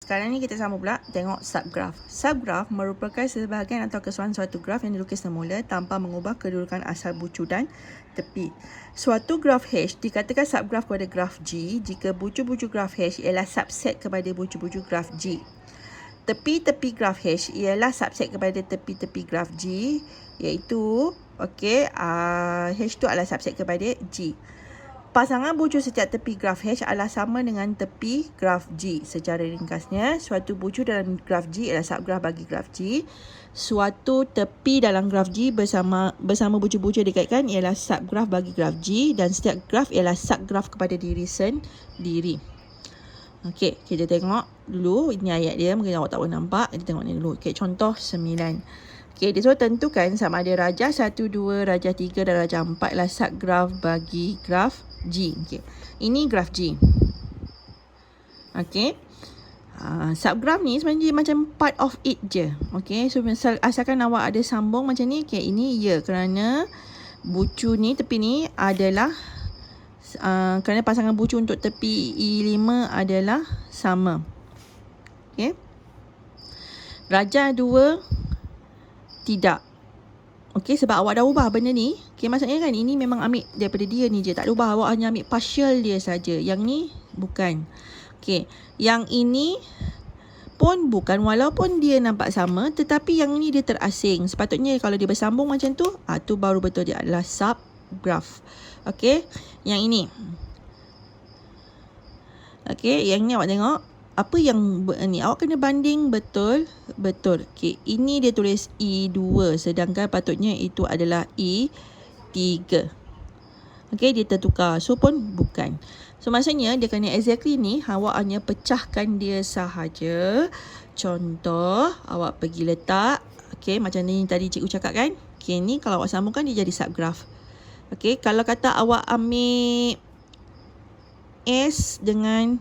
Sekarang ni kita sama pula tengok subgraf. Subgraf merupakan sebahagian atau keseluruhan suatu graf yang dilukis semula tanpa mengubah kedudukan asal bucu dan tepi. Suatu graf H dikatakan subgraf kepada graf G jika bucu-bucu graf H ialah subset kepada bucu-bucu graf G. Tepi-tepi graf H ialah subset kepada tepi-tepi graf G, iaitu H tu adalah subset kepada G. Pasangan bucu setiap tepi graf H adalah sama dengan tepi graf G. Secara ringkasnya, suatu bucu dalam graf G adalah subgraf bagi graf G. Suatu tepi dalam graf G bersama bucu-bucu yang dikaitkan ialah subgraf bagi graf G, dan setiap graf ialah subgraf kepada diri sendiri. Okey, kita tengok dulu. Ini ayat dia, mungkin awak tak boleh nampak. Kita tengok ni dulu. Okey, contoh 9. Okey, dia suruh tentukan sama ada rajah 1, 2, rajah 3 dan rajah 4 lah subgraf bagi graf G. Okey, ini graf G. Okey, subgraf ni sebenarnya macam part of it je. Okey, so asalkan awak ada sambung macam ni, okey, ini ya, kerana bucu ni, tepi ni adalah kerana pasangan bucu untuk tepi E5 adalah sama. Okey, rajah 2 tidak. Okey, sebab awak dah ubah benda ni. Okey, maksudnya kan ini memang ambil daripada dia ni je, tak ada ubah, awak hanya ambil partial dia saja. Yang ni bukan. Okey, yang ini pun bukan, walaupun dia nampak sama, tetapi yang ini dia terasing. Sepatutnya kalau dia bersambung macam tu, tu baru betul dia adalah subgraf. Okey, yang ini. Okey, yang ni awak tengok. Apa yang ni? Awak kena banding betul. Okey, ini dia tulis E2 sedangkan patutnya itu adalah E3. Okey, dia tertukar. So pun bukan. So maksudnya dia kena exactly ni, awak hanya pecahkan dia sahaja. Contoh, awak pergi letak. Okey, macam ni tadi cikgu cakap kan. Okey, ni kalau awak sambungkan dia jadi subgraf. Okey, kalau kata awak ambil S dengan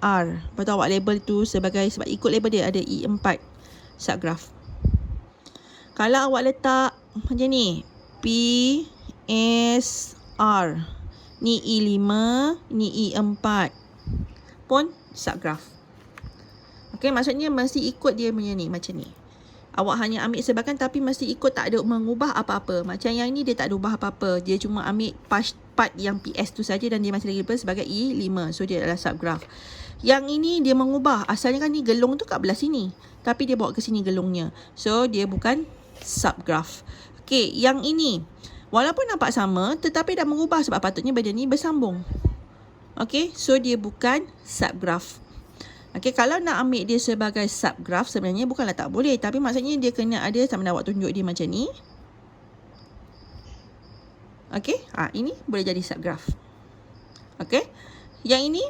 R, lepas tu awak label tu sebagai, sebab ikut label dia ada E4 subgraf. Kalau awak letak macam ni, P, S, R, ni E5, ni E4, pun subgraf. Okey, maksudnya mesti ikut dia punya ni, macam ni. Awak hanya ambil sebahagian tapi mesti ikut, tak ada mengubah apa-apa. Macam yang ni dia tak ada ubah apa-apa. Dia cuma ambil part yang PS tu saja dan dia masih lagi label sebagai E5. So dia adalah subgraf. Yang ini dia mengubah. Asalnya kan ni gelung tu kat belah sini, tapi dia bawa ke sini gelungnya. So dia bukan subgraf. Okey, yang ini walaupun nampak sama tetapi dah mengubah sebab patutnya benda ni bersambung. Okey, so dia bukan subgraf. Okey, kalau nak ambil dia sebagai subgraf sebenarnya bukanlah tak boleh, tapi maksudnya dia kena ada, sama ada awak tunjuk dia macam ni. Okey, ini boleh jadi subgraf. Okey, yang ini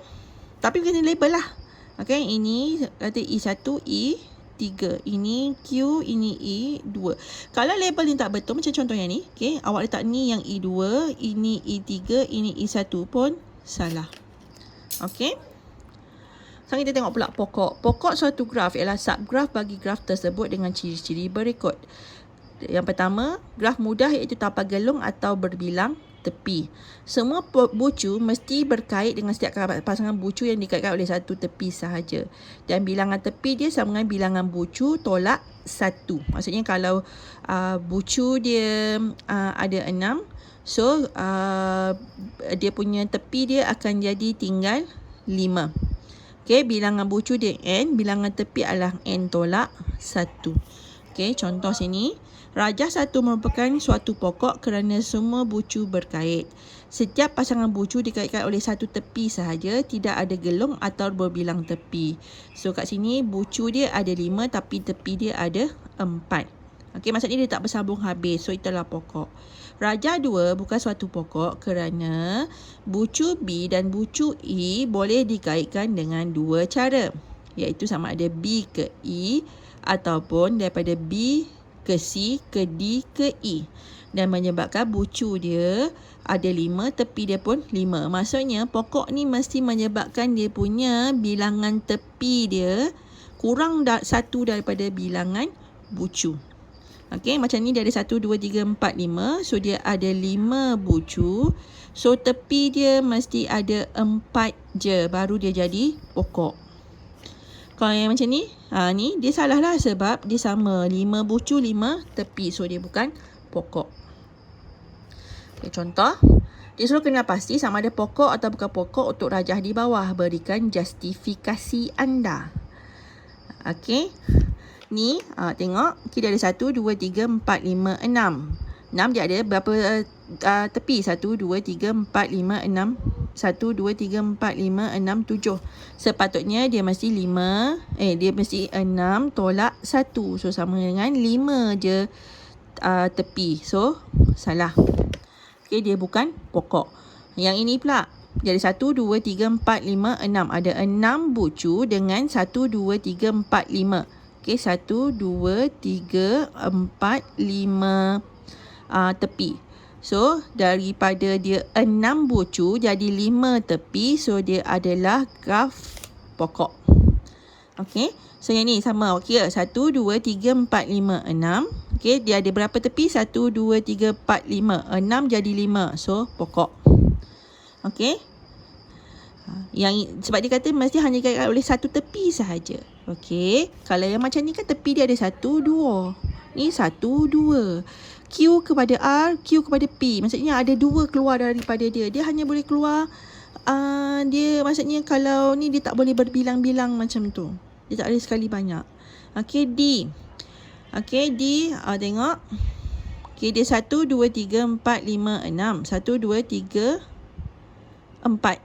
tapi kena label lah. Okey, ini kata E1, E3. Ini Q, ini E2. Kalau label ni tak betul, macam contoh yang ni. Okey, awak letak ni yang E2, ini E3, ini E1 pun salah. Okey. Sekarang kita tengok pula pokok. Pokok suatu graf ialah subgraf bagi graf tersebut dengan ciri-ciri berikut. Yang pertama, graf mudah iaitu tanpa gelung atau berbilang tepi. Semua bucu mesti berkait dengan setiap pasangan bucu yang dikaitkan oleh satu tepi sahaja. Dan bilangan tepi dia sama dengan bilangan bucu tolak 1. Maksudnya kalau bucu dia ada 6, so dia punya tepi dia akan jadi tinggal 5. Okey, bilangan bucu dia N, bilangan tepi adalah N tolak 1. Okey, contoh sini. Rajah 1 merupakan suatu pokok kerana semua bucu berkait. Setiap pasangan bucu dikaitkan oleh satu tepi sahaja, tidak ada gelung atau berbilang tepi. So kat sini bucu dia ada 5 tapi tepi dia ada 4. Okey, maksudnya dia tak bersambung habis. So itulah pokok. Rajah 2 bukan suatu pokok kerana bucu B dan bucu E boleh dikaitkan dengan dua cara, iaitu sama ada B ke E ataupun daripada B ke C ke D ke E, dan menyebabkan bucu dia ada 5, tepi dia pun 5. Maksudnya pokok ni mesti menyebabkan dia punya bilangan tepi dia kurang satu daripada bilangan bucu. Okey, macam ni dia ada 1, 2, 3, 4, 5. So dia ada 5 bucu. So tepi dia mesti ada 4 je baru dia jadi pokok. Kalau yang macam ni, ni dia salah lah sebab dia sama 5 bucu 5 tepi. So dia bukan pokok. Okay, contoh, dia suruh kena pasti sama ada pokok atau bukan pokok untuk rajah di bawah. Berikan justifikasi anda. Okey. Ni tengok, dia ada 1 2 3 4 5 6. 6 dia ada berapa tepi? 1 2 3 4 5 6. 1 2 3 4 5 6 7. Sepatutnya dia mesti 5, dia mesti 6 tolak 1. So sama dengan 5 je tepi. So salah. Okey, dia bukan pokok. Yang ini pula, jadi 1 2 3 4 5 6. Ada 6 bucu dengan 1 2 3 4 5. Okey, 1 2 3 4 5 tepi. So daripada dia 6 bucu jadi 5 tepi. So dia adalah graf pokok. Okey, so yang ni sama. Okey, 1 2 3 4 5 6. Okey, dia ada berapa tepi? 1 2 3 4 5. 6 jadi 5. So pokok. Okey. Yang sebab dia kata mesti hanya dikaitkan oleh satu tepi sahaja. Okey. Kalau yang macam ni kan tepi dia ada 1 2. Ni 1 2. Q kepada R, Q kepada P. Maksudnya ada 2 keluar daripada dia. Dia hanya boleh keluar dia maksudnya kalau ni dia tak boleh berbilang-bilang macam tu. Dia tak ada sekali banyak. Okey, D. Okey, D tengok. Okey, dia 1 2 3 4 5 6. 1 2 3 4.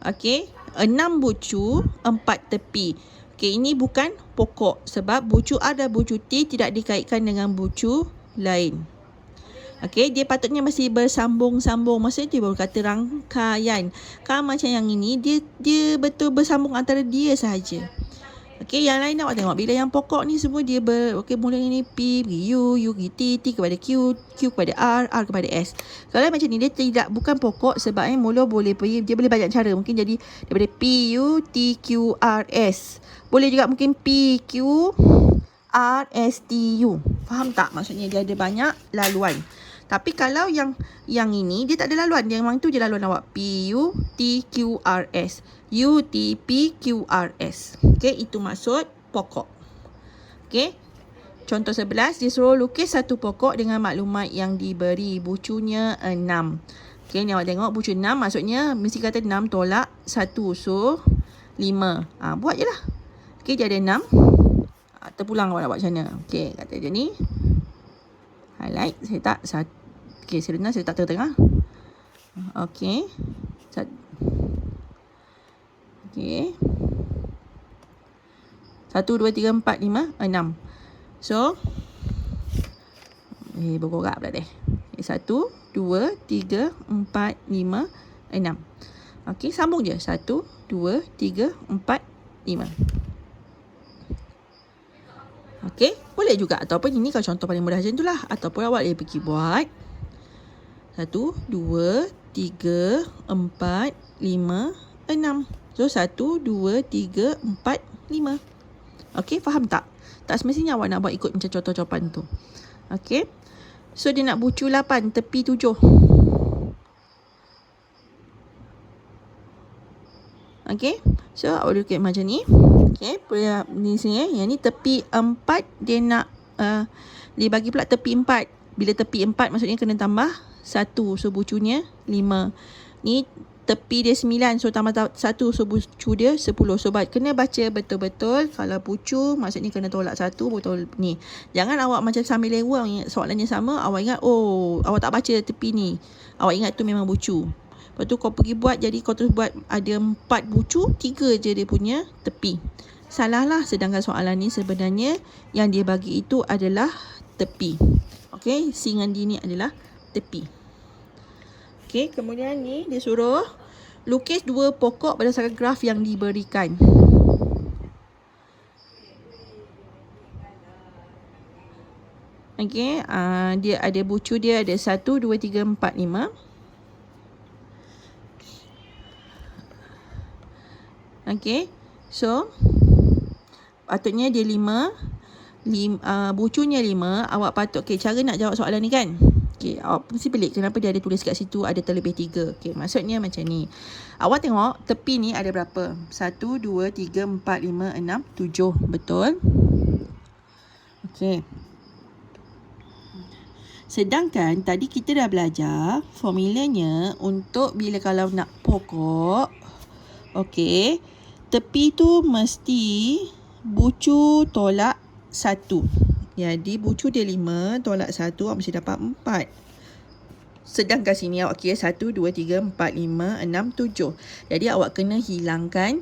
Okey, 6 bucu, 4 tepi. Okey, ini bukan pokok sebab bucu A dan bucu T tidak dikaitkan dengan bucu lain. Okey, dia patutnya masih bersambung-sambung. Maksudnya dia baru kata rangkaian. Kalau macam yang ini, dia betul bersambung antara dia sahaja. Okey, yang lain awak tengok. Bila yang pokok ni semua dia okey, mulanya ni P, U, U T, T kepada Q, Q kepada R, R kepada S. Kalau macam ni dia bukan pokok sebab mula boleh pergi, dia boleh banyak cara. Mungkin jadi daripada P, U, T, Q, R, S. Boleh juga mungkin P, Q, R, S, T, U. Faham tak? Maksudnya dia ada banyak laluan. Tapi kalau yang ini dia tak ada laluan. Dia memang tu je laluan awak. P, U, T, Q, R, S. U, T, P, Q, R, S. Okey, itu maksud pokok. Okey. Contoh 11, dia suruh lukis satu pokok dengan maklumat yang diberi. Bucunya 6. Okey, ni awak tengok bucu 6 maksudnya mesti kata 6 tolak 1. So 5. Buat je lah. Okey, dia ada 6. Terpulang awak nak buat macam mana. Okey, kata dia ni. Highlight. Saya tak. Okey, sebenarnya saya tak tengah-tengah. Okey. Okey. 1, 2, 3, 4, 5, 6. So. Berkorak pula deh. 1, 2, 3, 4, 5, 6. Okey, sambung je. 1, 2, 3, 4, 5. Okey, boleh juga. Ataupun ini kalau contoh paling mudah macam itulah. Ataupun awak boleh pergi buat 1, 2, 3, 4, 5, 6. So 1, 2, 3, 4, 5. Okey, faham tak? Tak semestinya awak nak buat ikut macam contoh jawapan tu. Okey. So dia nak bucu 8, tepi 7. Okey. So awak boleh ikut macam ni. Okey, ni sini yang ni tepi 4 dia nak dia bagi pula tepi 4. Bila tepi 4 maksudnya kena tambah 1. So bucunya 5. Ni tepi dia 9. So tambah 1. So bucu dia 10. So kena baca betul-betul. Kalau bucu maksudnya kena tolak 1. Betul ni. Jangan awak macam sambil lewat soalannya sama. Awak ingat awak tak baca tepi ni. Awak ingat tu memang bucu. Lepas tu kau pergi buat. Jadi kau terus buat ada 4 bucu. 3 je dia punya tepi. Salah lah. Sedangkan soalan ni sebenarnya yang dia bagi itu adalah tepi. Okey. C dengan D ni adalah tepi. Okey. Kemudian ni dia suruh lukis 2 pokok berdasarkan graf yang diberikan. Okey. Dia ada bucu dia ada 1, 2, 3, 4, 5. Okey. So patutnya dia 5. Bucunya 5. Awak patut. Okey, cara nak jawab soalan ni kan. Okay, awak mesti pelik kenapa dia ada tulis kat situ ada terlebih 3. Okay, maksudnya macam ni. Awak tengok tepi ni ada berapa? 1, 2, 3, 4, 5, 6, 7. Betul? Okay. Sedangkan tadi kita dah belajar formulanya untuk bila kalau nak pokok. Okay. Tepi tu mesti bucu tolak 1. Jadi bucu dia 5 tolak 1 awak mesti dapat 4. Sedangkan sini awak kira 1, 2, 3, 4, 5, 6, 7. Jadi awak kena hilangkan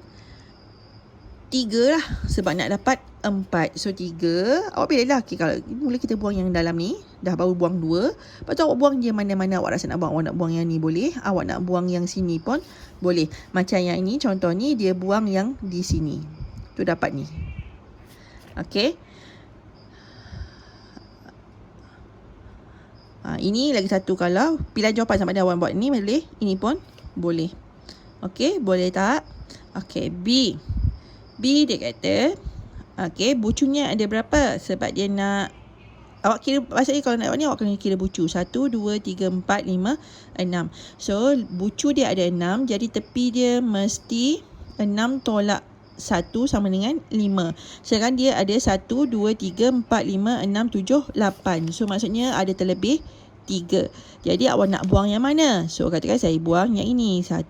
3 lah sebab nak dapat 4. So 3 awak pilih lah. Okay, kalau mula kita buang yang dalam ni, dah baru buang 2. Lepas tu awak buang dia mana-mana awak rasa nak buang. Awak nak buang yang ni boleh, awak nak buang yang sini pun boleh. Macam yang ini contoh ni dia buang yang di sini. Tu dapat ni. Okay. Ini lagi satu kalau pilihan jawapan sama ada awak buat ni boleh, ini pun boleh. Okey, boleh tak? Okey, B. B dia kata, okey, bucunya ada berapa? Sebab dia nak awak kira, maksudnya kalau nak buat ni awak kena kira bucu. 1, 2, 3, 4, 5, 6. So, bucu dia ada 6, jadi tepi dia mesti 6 tolak 1 sama dengan 5. Sedangkan dia ada 1, 2, 3, 4, 5, 6, 7, 8. So, maksudnya ada terlebih 3. Jadi, awak nak buang yang mana? So, katakan saya buang yang ini. 1.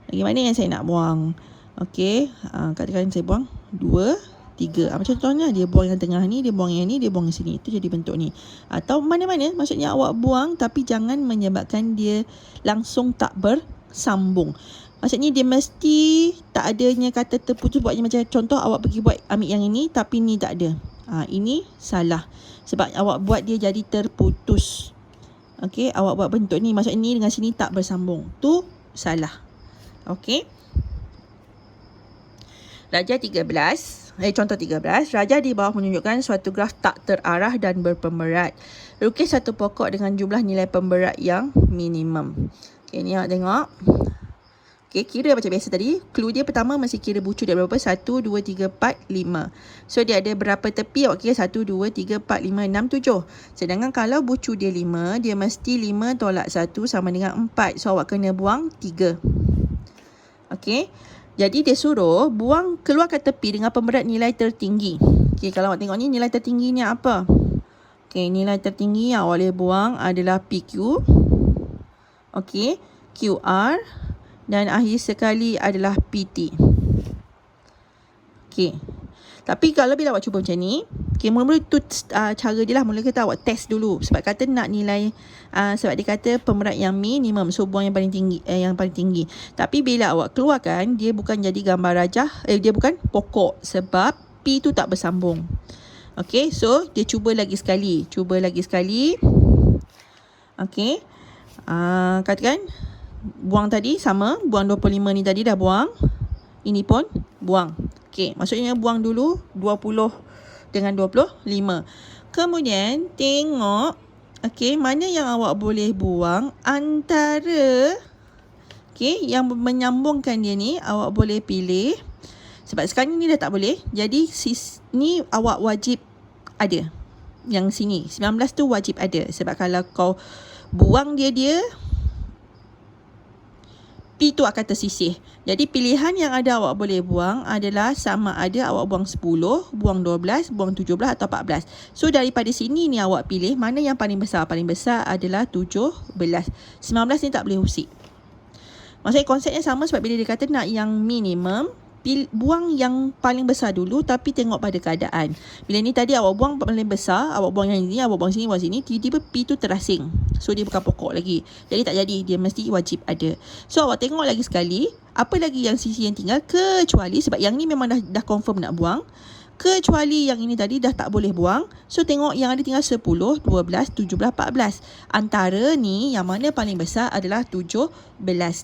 Lagi mana yang saya nak buang? Okey. Katakan saya buang 2, 3. Macam contohnya, dia buang yang tengah ni, dia buang yang ni, dia buang yang sini. Itu jadi bentuk ni. Atau mana-mana. Maksudnya awak buang tapi jangan menyebabkan dia langsung tak bersambung. Maksudnya dia mesti tak adanya kata terputus. Buatnya macam contoh awak pergi buat ambil yang ini tapi ni tak ada. Ini salah. Sebab awak buat dia jadi terputus. Okey, awak buat bentuk ni. Maksudnya ni dengan sini tak bersambung. Tu salah. Okey. Rajah 13. Contoh 13. Rajah di bawah menunjukkan suatu graf tak terarah dan berpemberat. Lukis satu pokok dengan jumlah nilai pemberat yang minimum. Okey, ni awak tengok. Okay, kira macam biasa tadi. Clue dia pertama mesti kira bucu dia berapa? 1, 2, 3, 4, 5. So, dia ada berapa tepi? Awak kira 1, 2, 3, 4, 5, 6, 7. Sedangkan kalau bucu dia 5, dia mesti 5 tolak 1 sama dengan 4. So, awak kena buang 3. Okay. Jadi, dia suruh buang keluarkan tepi dengan pemberat nilai tertinggi. Okay, kalau awak tengok ni, nilai tertinggi ni apa? Okay, nilai tertinggi yang awak boleh buang adalah PQ. Okay, QR. Dan akhir sekali adalah PT. Okey. Tapi kalau bila awak cuba macam ni, okay, mula-mula tu cara dia lah. Mula kita awak test dulu. Sebab kata nak nilai, sebab dia kata pemberat yang minimum. So, buang yang paling tinggi. Tapi bila awak keluarkan, dia bukan jadi gambar rajah. Dia bukan pokok. Sebab P tu tak bersambung. Okey, so dia cuba lagi sekali. Okey. Katakan buang tadi sama, buang 25 ni tadi dah buang. Ini pun buang. Okey, maksudnya buang dulu 20 dengan 25. Kemudian tengok okey, mana yang awak boleh buang antara okey, yang menyambungkan dia ni awak boleh pilih. Sebab sekarang ni dah tak boleh. Jadi ni awak wajib ada. Yang sini 19 tu wajib ada. Sebab kalau kau buang dia P tu akan tersisih. Jadi pilihan yang ada awak boleh buang adalah sama ada awak buang 10, buang 12, buang 17 atau 14. So daripada sini ni awak pilih mana yang paling besar. Paling besar adalah 17. 19 ni tak boleh usik. Maksudnya konsepnya sama sebab bila dia kata nak yang minimum, buang yang paling besar dulu tapi tengok pada keadaan. Bila ni tadi awak buang paling besar, awak buang yang ini, awak buang sini, tiba-tiba P tu terasing. So dia bukan pokok lagi. Jadi tak jadi, dia mesti wajib ada. So awak tengok lagi sekali, apa lagi yang sisi yang tinggal kecuali sebab yang ni memang dah confirm nak buang. Kecuali yang ini tadi dah tak boleh buang. So tengok yang ada tinggal 10, 12, 17, 14. Antara ni yang mana paling besar adalah 17.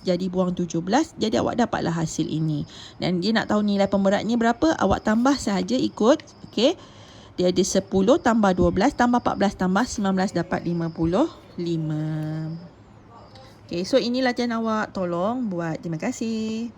Jadi buang 17. Jadi awak dapatlah hasil ini. Dan dia nak tahu nilai pemberatnya berapa. Awak tambah sahaja ikut. Okay. Dia ada 10 tambah 12 tambah 14 tambah 19 dapat 55. Okay. So ini latihan awak. Tolong buat. Terima kasih.